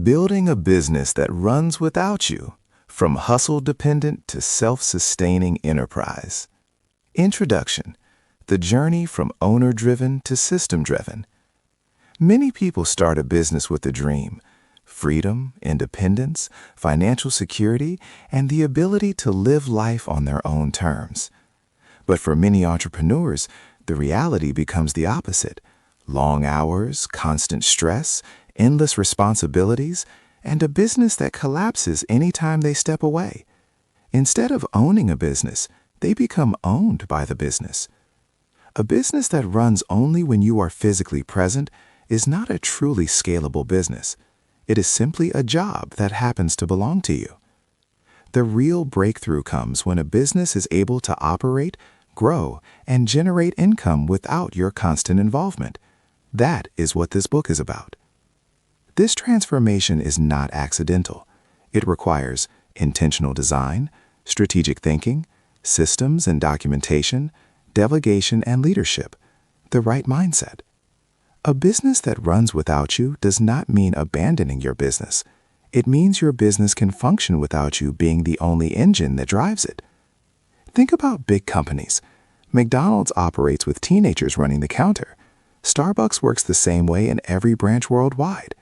Building a business that runs without you, from hustle-dependent to self-sustaining enterprise. Introduction: the journey from owner-driven to system-driven. Many people start a business with a dream: freedom, independence, financial security, and the ability to live life on their own terms. But for many entrepreneurs, the reality becomes the opposite: long hours, constant stress, endless responsibilities, and a business that collapses anytime they step away. Instead of owning a business, they become owned by the business. A business that runs only when you are physically present is not a truly scalable business. It is simply a job that happens to belong to you. The real breakthrough comes when a business is able to operate, grow, and generate income without your constant involvement. That is what this book is about. This transformation is not accidental. It requires intentional design, strategic thinking, systems and documentation, delegation and leadership, the right mindset. A business that runs without you does not mean abandoning your business. It means your business can function without you being the only engine that drives it. Think about big companies. McDonald's operates with teenagers running the counter. Starbucks works the same way in every branch worldwide.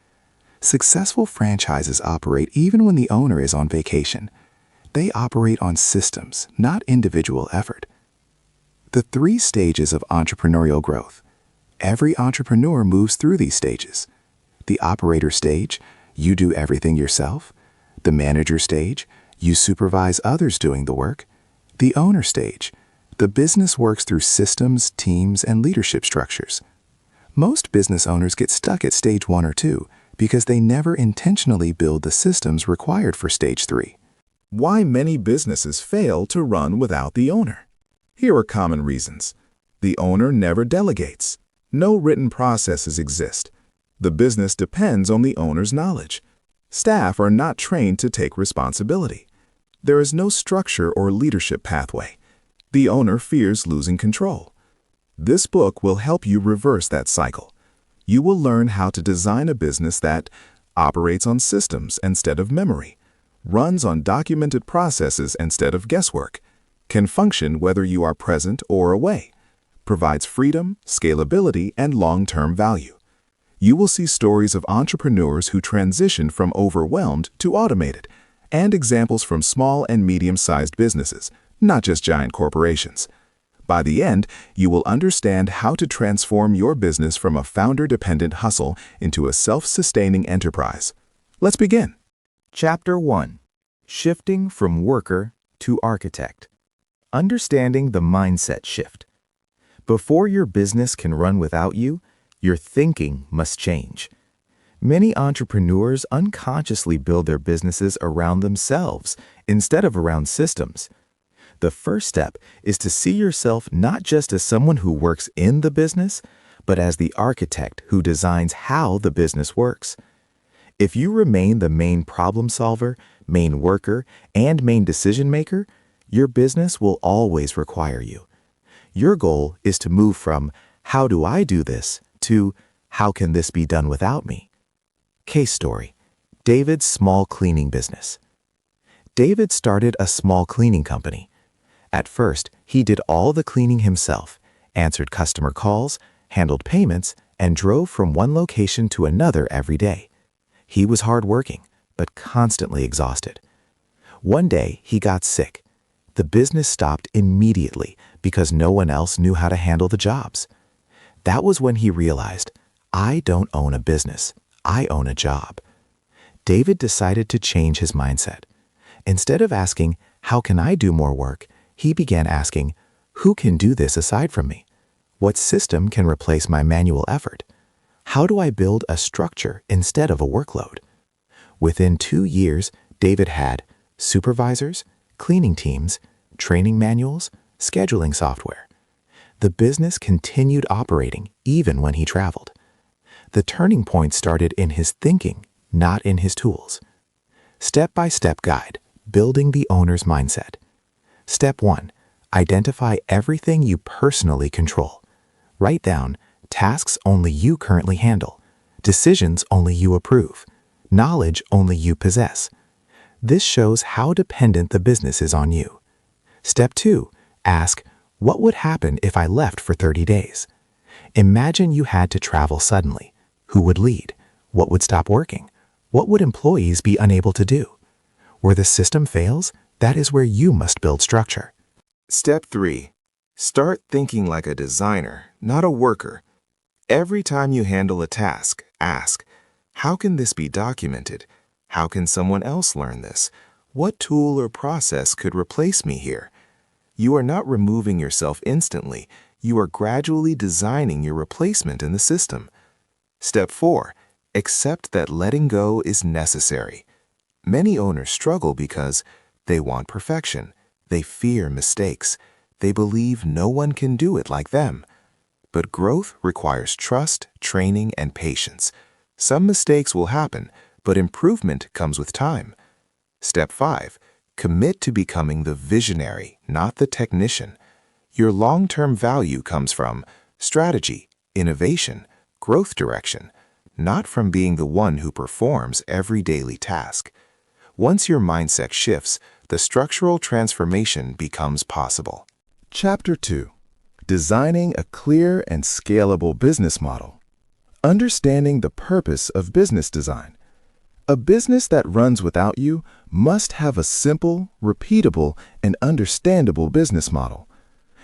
Successful franchises operate even when the owner is on vacation. They operate on systems, not individual effort. The 3 stages of entrepreneurial growth. Every entrepreneur moves through these stages. The operator stage: you do everything yourself. The manager stage: you supervise others doing the work. The owner stage: the business works through systems, teams, and leadership structures. Most business owners get stuck at stage 1 or 2 because they never intentionally build the systems required for stage 3. Why many businesses fail to run without the owner. Here are common reasons. The owner never delegates. No written processes exist. The business depends on the owner's knowledge. Staff are not trained to take responsibility. There is no structure or leadership pathway. The owner fears losing control. This book will help you reverse that cycle. You will learn how to design a business that operates on systems instead of memory, runs on documented processes instead of guesswork, can function whether you are present or away, provides freedom, scalability, and long-term value. You will see stories of entrepreneurs who transitioned from overwhelmed to automated, and examples from small and medium-sized businesses, not just giant corporations. By the end, you will understand how to transform your business from a founder-dependent hustle into a self-sustaining enterprise. Let's begin. Chapter 1: Shifting from Worker to Architect. Understanding the mindset shift. Before your business can run without you, your thinking must change. Many entrepreneurs unconsciously build their businesses around themselves instead of around systems. The first step is to see yourself not just as someone who works in the business, but as the architect who designs how the business works. If you remain the main problem solver, main worker, and main decision maker, your business will always require you. Your goal is to move from "how do I do this" to "how can this be done without me?" Case story: David's small cleaning business. David started a small cleaning company. At first, he did all the cleaning himself, answered customer calls, handled payments, and drove from one location to another every day. He was hardworking, but constantly exhausted. One day, he got sick. The business stopped immediately because no one else knew how to handle the jobs. That was when he realized, I don't own a business, I own a job. David decided to change his mindset. Instead of asking, how can I do more work, he began asking, who can do this aside from me? What system can replace my manual effort? How do I build a structure instead of a workload? Within 2 years, David had supervisors, cleaning teams, training manuals, scheduling software. The business continued operating even when he traveled. The turning point started in his thinking, not in his tools. Step-by-step guide, building the owner's mindset. Step 1, identify everything you personally control. Write down tasks only you currently handle, decisions only you approve, knowledge only you possess. This shows how dependent the business is on you. Step 2. Ask, what would happen if I left for 30 days? Imagine you had to travel suddenly. Who would lead? What would stop working? What would employees be unable to do? Where the system fails, that is where you must build structure. Step 3. Start thinking like a designer, not a worker. Every time you handle a task, ask, how can this be documented? How can someone else learn this? What tool or process could replace me here? You are not removing yourself instantly. You are gradually designing your replacement in the system. Step 4. Accept that letting go is necessary. Many owners struggle because they want perfection. They fear mistakes. They believe no one can do it like them. But growth requires trust, training, and patience. Some mistakes will happen, but improvement comes with time. Step 5. Commit to becoming the visionary, not the technician. Your long-term value comes from strategy, innovation, growth direction, not from being the one who performs every daily task. Once your mindset shifts, the structural transformation becomes possible. Chapter 2. Designing a clear and scalable business model. Understanding the purpose of business design. A business that runs without you must have a simple, repeatable, and understandable business model.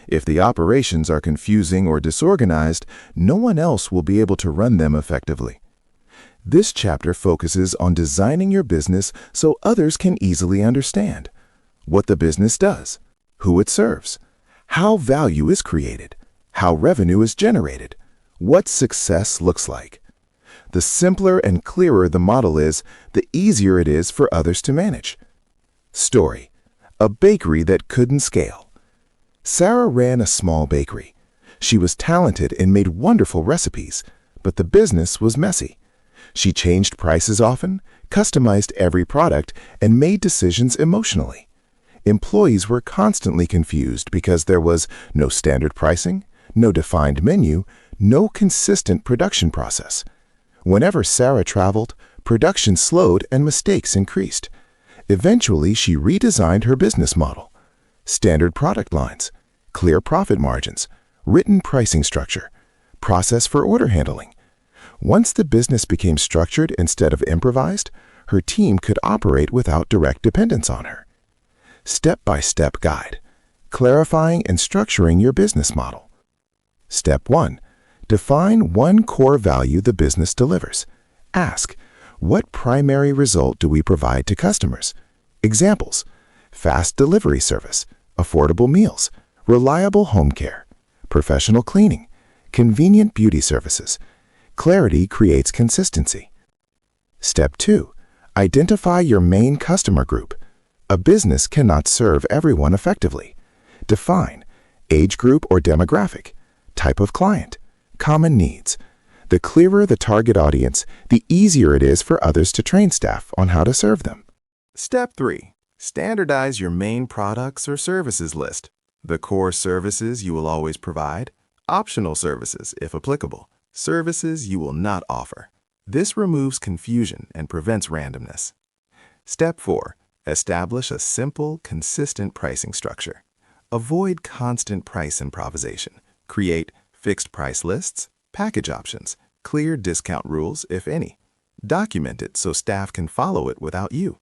If the operations are confusing or disorganized, no one else will be able to run them effectively. This chapter focuses on designing your business so others can easily understand what the business does, who it serves, how value is created, how revenue is generated, what success looks like. The simpler and clearer the model is, the easier it is for others to manage. Story: a bakery that couldn't scale. Sarah ran a small bakery. She was talented and made wonderful recipes, but the business was messy. She changed prices often, customized every product, and made decisions emotionally. Employees were constantly confused because there was no standard pricing, no defined menu, no consistent production process. Whenever Sarah traveled, production slowed and mistakes increased. Eventually, she redesigned her business model. Standard product lines, clear profit margins, written pricing structure, process for order handling. Once the business became structured instead of improvised, her team could operate without direct dependence on her. Step-by-step guide, clarifying and structuring your business model. Step 1. Define one core value the business delivers. Ask, what primary result do we provide to customers? Examples: fast delivery service, affordable meals, reliable home care, professional cleaning, convenient beauty services. Clarity creates consistency. Step 2. Identify your main customer group. A business cannot serve everyone effectively. Define age group or demographic, type of client, common needs. The clearer the target audience, the easier it is for others to train staff on how to serve them. Step 3. Standardize your main products or services list. The core services you will always provide, optional services if applicable, services you will not offer. This removes confusion and prevents randomness. Step 4. Establish a simple, consistent pricing structure. Avoid constant price improvisation. Create fixed price lists, package options, clear discount rules, if any. Document it so staff can follow it without you.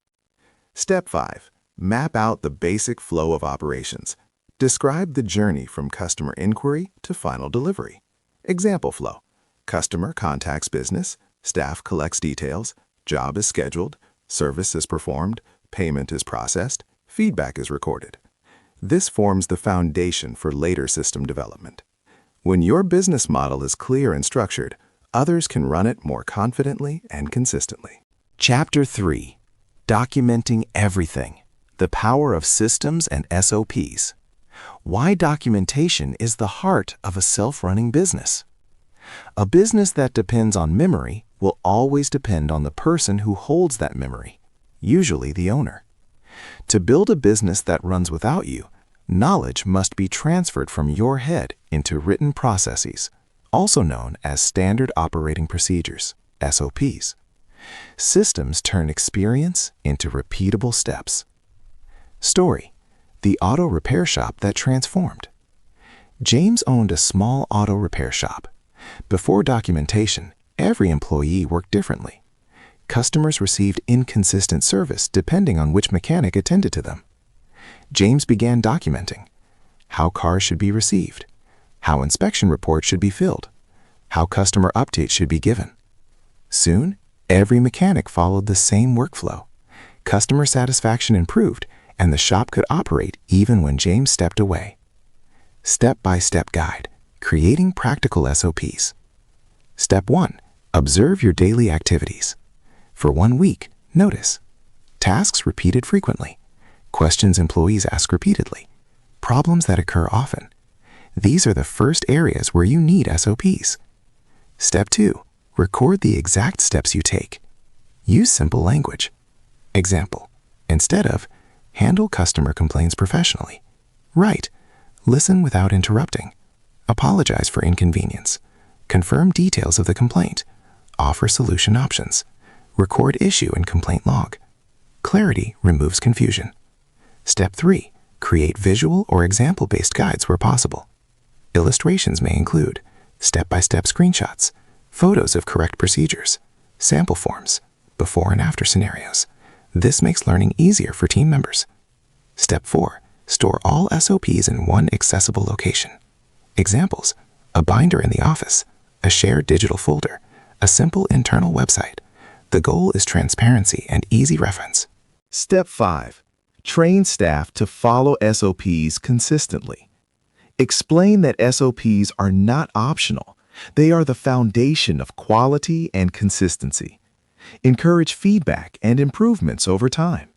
Step 5. Map out the basic flow of operations. Describe the journey from customer inquiry to final delivery. Example flow: customer contacts business, staff collects details, job is scheduled, service is performed, payment is processed, feedback is recorded. This forms the foundation for later system development. When your business model is clear and structured, others can run it more confidently and consistently. Chapter 3. Documenting everything. The power of systems and SOPs. Why documentation is the heart of a self-running business. A business that depends on memory will always depend on the person who holds that memory, usually the owner. To build a business that runs without you, knowledge must be transferred from your head into written processes, also known as Standard Operating Procedures, SOPs. Systems turn experience into repeatable steps. Story: the auto repair shop that transformed. James owned a small auto repair shop. Before documentation, every employee worked differently. Customers received inconsistent service depending on which mechanic attended to them. James began documenting how cars should be received, how inspection reports should be filled, how customer updates should be given. Soon, every mechanic followed the same workflow. Customer satisfaction improved, and the shop could operate even when James stepped away. Step-by-step guide, creating practical SOPs. Step 1. Observe your daily activities. For 1 week, notice tasks repeated frequently, questions employees ask repeatedly, problems that occur often. These are the first areas where you need SOPs. Step 2. Record the exact steps you take. Use simple language. Example: instead of handle customer complaints professionally, write listen without interrupting, apologize for inconvenience, confirm details of the complaint, offer solution options, record issue in complaint log. Clarity removes confusion. Step 3. Create visual or example-based guides where possible. Illustrations may include step-by-step screenshots, photos of correct procedures, sample forms, before and after scenarios. This makes learning easier for team members. Step 4. Store all SOPs in one accessible location. Examples: a binder in the office, a shared digital folder, a simple internal website. The goal is transparency and easy reference. Step 5. Train staff to follow SOPs consistently. Explain that SOPs are not optional. They are the foundation of quality and consistency. Encourage feedback and improvements over time.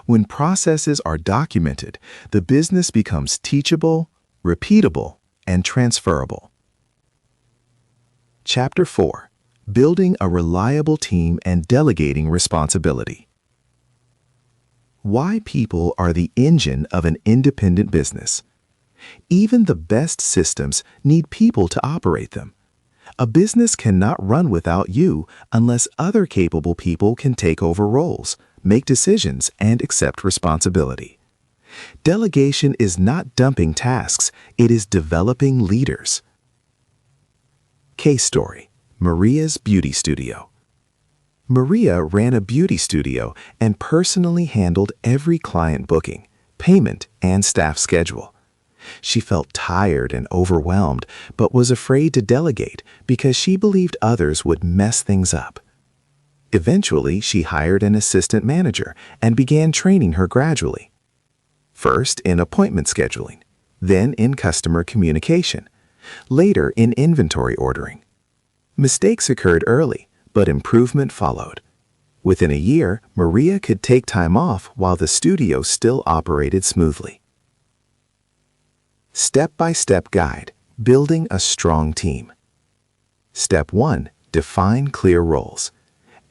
When processes are documented, the business becomes teachable, repeatable, and transferable. Chapter 4. Building a reliable team and delegating responsibility. Why people are the engine of an independent business. Even the best systems need people to operate them. A business cannot run without you unless other capable people can take over roles, make decisions, and accept responsibility. Delegation is not dumping tasks, it is developing leaders. Case story: Maria's Beauty Studio. Maria ran a beauty studio and personally handled every client booking, payment, and staff schedule. She felt tired and overwhelmed, but was afraid to delegate because she believed others would mess things up. Eventually, she hired an assistant manager and began training her gradually. First in appointment scheduling, then in customer communication, later in inventory ordering. Mistakes occurred early, but improvement followed. Within a year, Maria could take time off while the studio still operated smoothly. Step-by-step guide, building a strong team. Step 1. Define clear roles.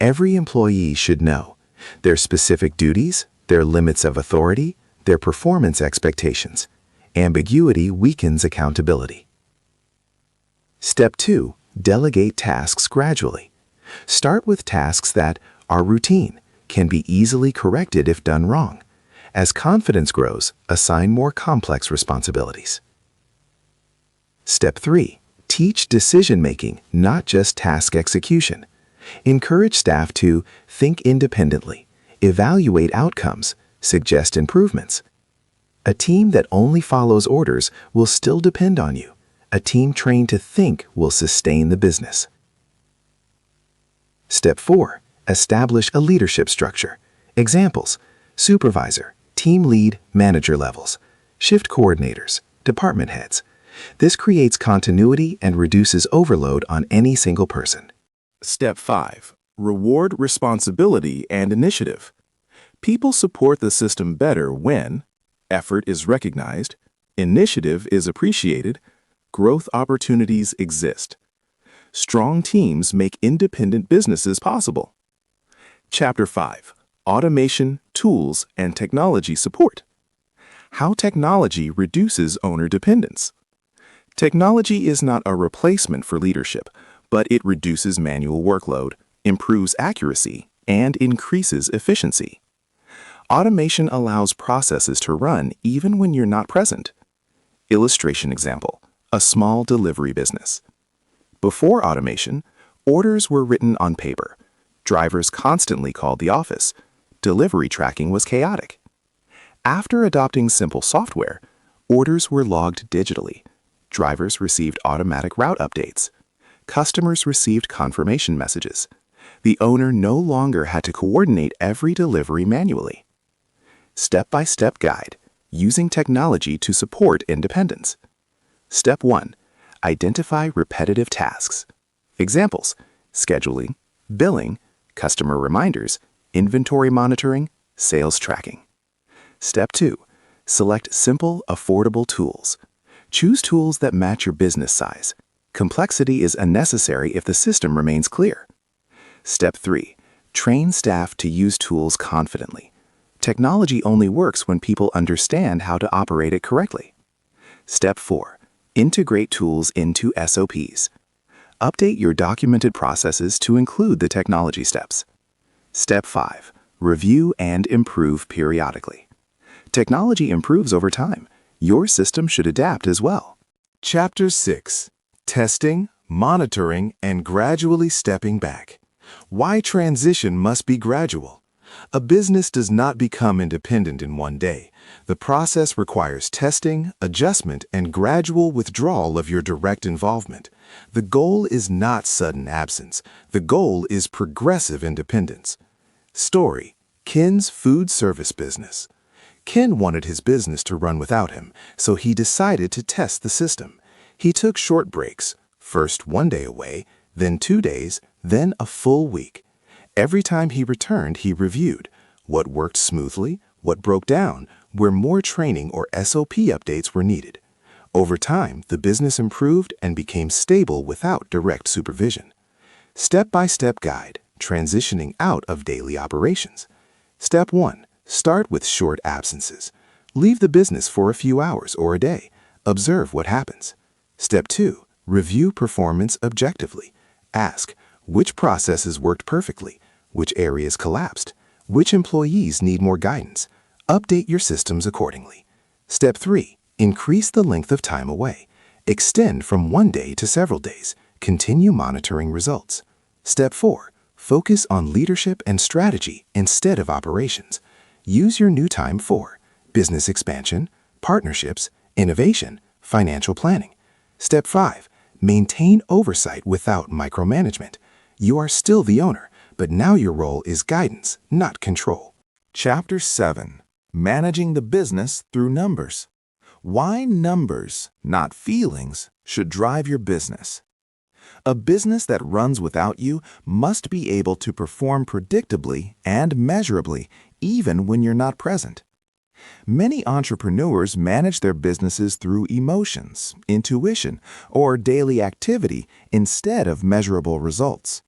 Every employee should know their specific duties, their limits of authority, their performance expectations. Ambiguity weakens accountability. Step 2. Delegate tasks gradually. Start with tasks that are routine, can be easily corrected if done wrong. As confidence grows, assign more complex responsibilities. Step 3. Teach decision-making, not just task execution. Encourage staff to think independently, evaluate outcomes, suggest improvements. A team that only follows orders will still depend on you. A team trained to think will sustain the business. Step 4. Establish a leadership structure. Examples: supervisor, team lead, manager levels, shift coordinators, department heads. This creates continuity and reduces overload on any single person. Step 5. Reward responsibility and initiative. People support the system better when effort is recognized, initiative is appreciated, growth opportunities exist. Strong teams make independent businesses possible. Chapter 5. Automation, Tools, and Technology Support. How technology reduces owner dependence. Technology is not a replacement for leadership, but it reduces manual workload, improves accuracy, and increases efficiency. Automation allows processes to run even when you're not present. Illustration example: a small delivery business. Before automation, orders were written on paper. Drivers constantly called the office. Delivery tracking was chaotic. After adopting simple software, orders were logged digitally. Drivers received automatic route updates. Customers received confirmation messages. The owner no longer had to coordinate every delivery manually. Step-by-step guide, using technology to support independence. Step 1. Identify repetitive tasks. Examples: scheduling, billing, customer reminders, inventory monitoring, sales tracking. Step 2. Select simple, affordable tools. Choose tools that match your business size. Complexity is unnecessary if the system remains clear. Step 3. Train staff to use tools confidently. Technology only works when people understand how to operate it correctly. Step 4. Integrate tools into SOPs. Update your documented processes to include the technology steps. Step 5. Review and improve periodically. Technology improves over time. Your system should adapt as well. Chapter 6. Testing, Monitoring, and Gradually Stepping Back. Why transition must be gradual. A business does not become independent in one day. The process requires testing, adjustment, and gradual withdrawal of your direct involvement. The goal is not sudden absence. The goal is progressive independence. Story: Ken's food service business. Ken wanted his business to run without him, so he decided to test the system. He took short breaks, first 1 day away, then 2 days, then a full week. Every time he returned, he reviewed what worked smoothly, what broke down, where more training or SOP updates were needed. Over time, the business improved and became stable without direct supervision. Step-by-step guide, transitioning out of daily operations. Step 1. Start with short absences. Leave the business for a few hours or a day. Observe what happens. Step 2. Review performance objectively. Ask, which processes worked perfectly? Which areas collapsed? Which employees need more guidance? Update your systems accordingly. Step 3. Increase the length of time away. Extend from 1 day to several days. Continue monitoring results. Step 4. Focus on leadership and strategy instead of operations. Use your new time for business expansion, partnerships, innovation, financial planning. Step 5. Maintain oversight without micromanagement. You are still the owner, but now your role is guidance, not control. Chapter 7. Managing the business through numbers. Why numbers, not feelings, should drive your business. A business that runs without you must be able to perform predictably and measurably, even when you're not present. Many entrepreneurs manage their businesses through emotions, intuition, or daily activity instead of measurable results.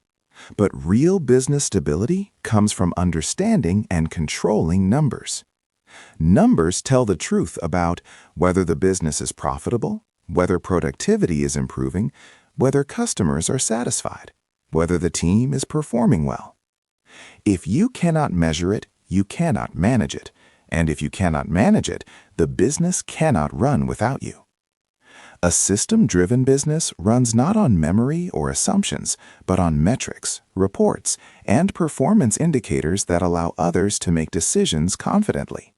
But real business stability comes from understanding and controlling numbers. Numbers tell the truth about whether the business is profitable, whether productivity is improving, whether customers are satisfied, whether the team is performing well. If you cannot measure it, you cannot manage it. And if you cannot manage it, the business cannot run without you. A system-driven business runs not on memory or assumptions, but on metrics, reports, and performance indicators that allow others to make decisions confidently.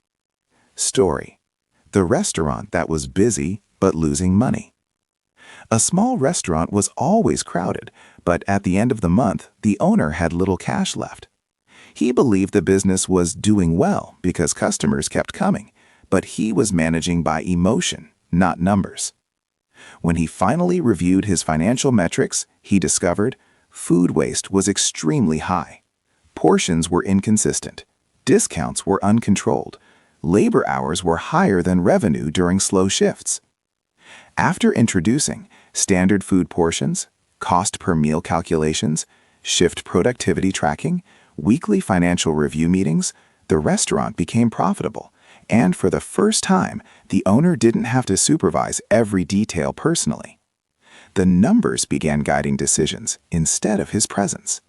Story: the restaurant that was busy but losing money. A small restaurant was always crowded, but at the end of the month, the owner had little cash left. He believed the business was doing well because customers kept coming, but he was managing by emotion, not numbers. When he finally reviewed his financial metrics, he discovered food waste was extremely high. Portions were inconsistent. Discounts were uncontrolled. Labor hours were higher than revenue during slow shifts. After introducing standard food portions, cost per meal calculations, shift productivity tracking, weekly financial review meetings, the restaurant became profitable, and for the first time, the owner didn't have to supervise every detail personally. The numbers began guiding decisions instead of his presence.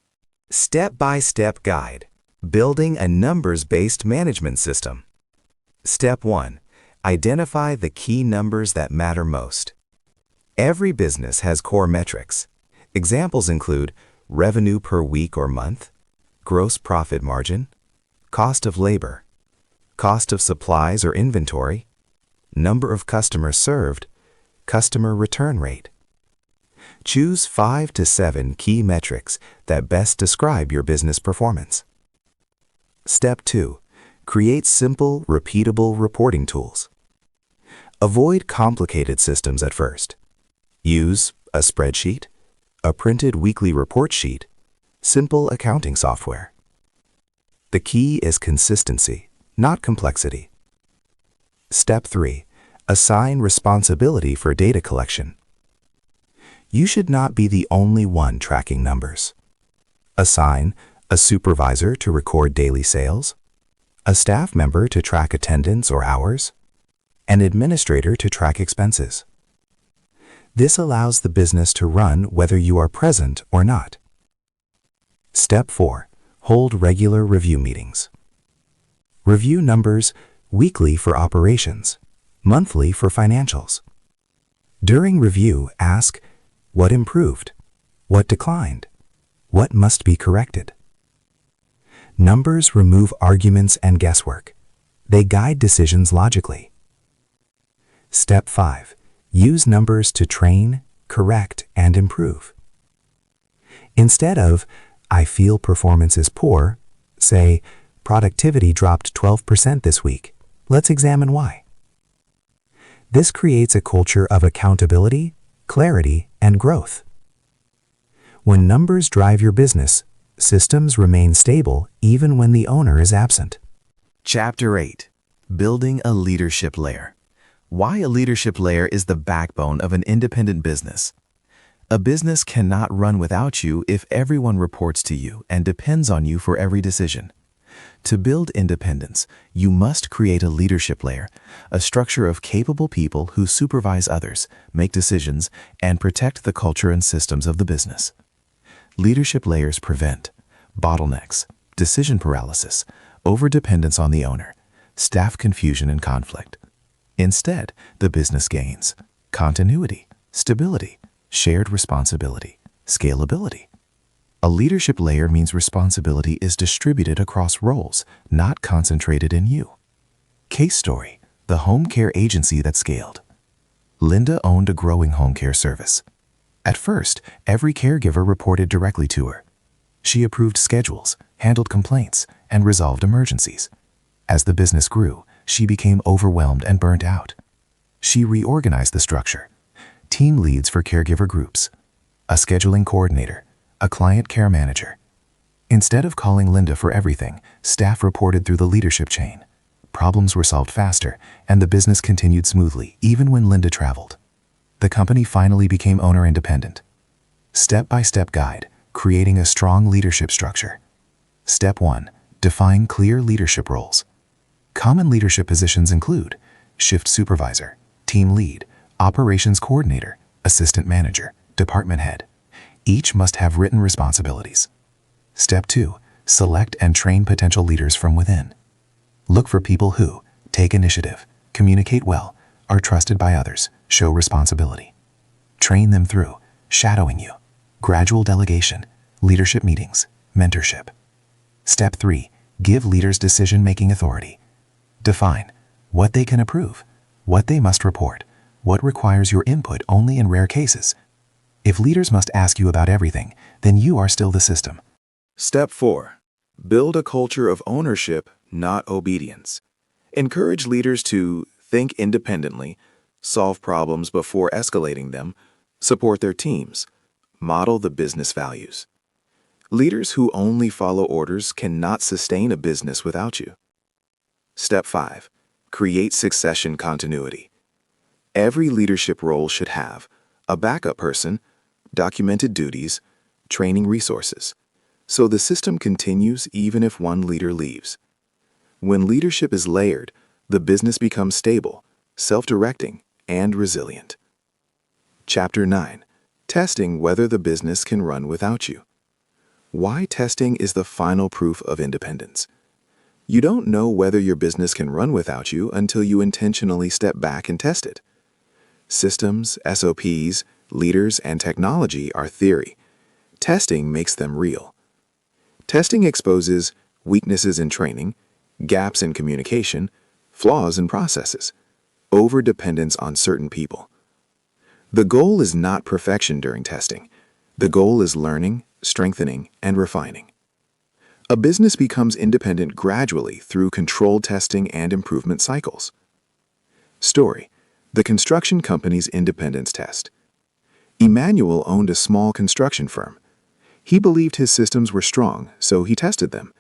Step-by-step guide. Building a numbers-based management system. Step 1. Identify the key numbers that matter most. Every business has core metrics. Examples include revenue per week or month, gross profit margin, cost of labor, cost of supplies or inventory, number of customers served, customer return rate. Choose 5 to 7 key metrics that best describe your business performance. Step 2. Create simple, repeatable reporting tools. Avoid complicated systems at first. Use a spreadsheet, a printed weekly report sheet, simple accounting software. The key is consistency, not complexity. Step 3. Assign responsibility for data collection. You should not be the only one tracking numbers. Assign a supervisor to record daily sales, a staff member to track attendance or hours, an administrator to track expenses. This allows the business to run whether you are present or not. Step 4. Hold regular review meetings. Review numbers weekly for operations, monthly for financials. During review, ask, what improved? What declined? What must be corrected? Numbers remove arguments and guesswork. They guide decisions logically. Step 5. Use numbers to train, correct, and improve. Instead of, I feel performance is poor, say, productivity dropped 12% this week. Let's examine why. This creates a culture of accountability, clarity, and growth. When numbers drive your business, systems remain stable even when the owner is absent. Chapter 8. Building a leadership layer. Why a leadership layer is the backbone of an independent business. A business cannot run without you if everyone reports to you and depends on you for every decision. To build independence, you must create a leadership layer, a structure of capable people who supervise others, make decisions, and protect the culture and systems of the business. Leadership layers prevent bottlenecks, decision paralysis, overdependence on the owner, staff confusion and conflict. Instead, the business gains continuity, stability, shared responsibility, scalability. A leadership layer means responsibility is distributed across roles, not concentrated in you. Case story: the home care agency that scaled. Linda owned a growing home care service. At first, every caregiver reported directly to her. She approved schedules, handled complaints, and resolved emergencies. As the business grew, she became overwhelmed and burnt out. She reorganized the structure. Team leads for caregiver groups, a scheduling coordinator, a client care manager. Instead of calling Linda for everything, staff reported through the leadership chain. Problems were solved faster, and the business continued smoothly, even when Linda traveled. The company finally became owner independent. Step-by-step guide, creating a strong leadership structure. Step 1. Define clear leadership roles. Common leadership positions include shift supervisor, team lead, operations coordinator, assistant manager, department head. Each must have written responsibilities. Step 2. Select and train potential leaders from within. Look for people who take initiative, communicate well, are trusted by others, show responsibility. Train them through shadowing you, gradual delegation, leadership meetings, mentorship. Step 3. Give leaders decision-making authority. Define what they can approve, what they must report, what requires your input only in rare cases. If leaders must ask you about everything, then you are still the system. Step 4. Build a culture of ownership, not obedience. Encourage leaders to think independently, solve problems before escalating them, support their teams, model the business values. Leaders who only follow orders cannot sustain a business without you. Step 5. Create succession continuity. Every leadership role should have a backup person, documented duties, training resources, so the system continues even if one leader leaves. When leadership is layered, the business becomes stable, self-directing, and resilient. Chapter 9. Testing whether the business can run without you. Why testing is the final proof of independence. You don't know whether your business can run without you until you intentionally step back and test it. Systems, SOPs, leaders, and technology are theory. Testing makes them real. Testing exposes weaknesses in training, gaps in communication, flaws in processes, overdependence on certain people. The goal is not perfection during testing. The goal is learning, strengthening, and refining. A business becomes independent gradually through controlled testing and improvement cycles. Story: the construction company's independence test. Emmanuel owned a small construction firm. He believed his systems were strong, so he tested them.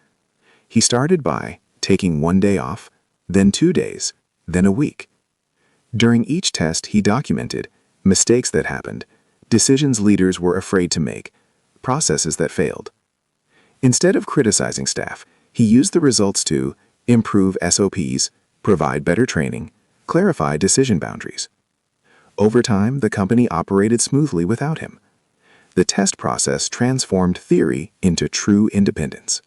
He started by taking 1 day off, then 2 days, then a week. During each test, he documented mistakes that happened, decisions leaders were afraid to make, processes that failed. Instead of criticizing staff, he used the results to improve SOPs, provide better training, clarify decision boundaries. Over time, the company operated smoothly without him. The test process transformed theory into true independence.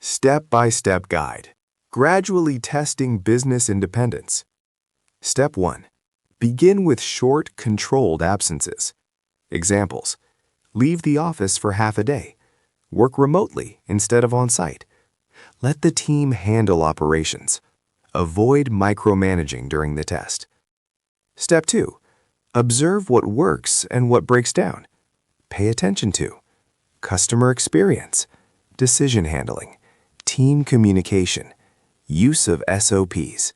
Step-by-step guide. Gradually testing business independence. Step 1. Begin with short, controlled absences. Examples: leave the office for half a day. Work remotely instead of on-site. Let the team handle operations. Avoid micromanaging during the test. Step 2. Observe what works and what breaks down. Pay attention to customer experience, decision handling, team communication, use of SOPs.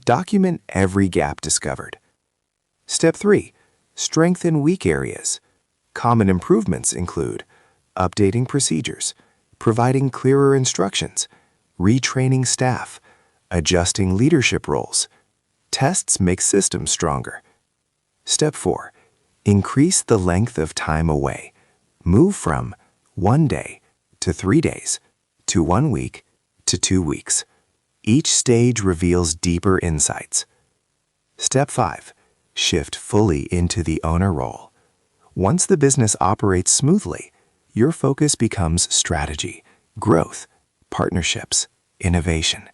Document every gap discovered. Step 3. Strengthen weak areas. Common improvements include updating procedures, providing clearer instructions, retraining staff, adjusting leadership roles. Tests make systems stronger. Step 4. Increase the length of time away. Move from 1 day to 3 days to 1 week to 2 weeks. Each stage reveals deeper insights. Step 5. Shift fully into the owner role. Once the business operates smoothly, your focus becomes strategy, growth, partnerships, innovation.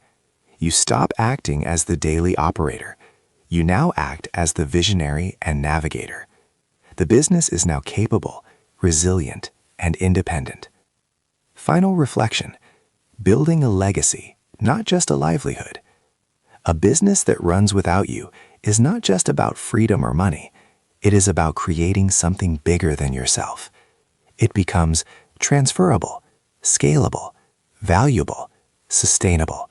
You stop acting as the daily operator. You now act as the visionary and navigator. The business is now capable, resilient, and independent. Final reflection: building a legacy, not just a livelihood. A business that runs without you is not just about freedom or money. It is about creating something bigger than yourself. It becomes transferable, scalable, valuable, sustainable.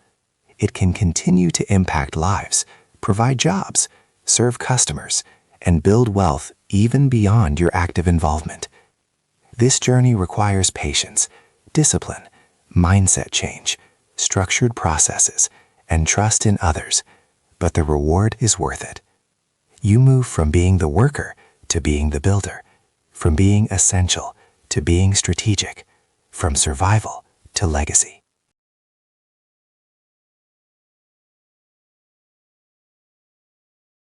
It can continue to impact lives, provide jobs, serve customers, and build wealth even beyond your active involvement. This journey requires patience, discipline, mindset change, structured processes, and trust in others, but the reward is worth it. You move from being the worker to being the builder, from being essential to being strategic, from survival to legacy.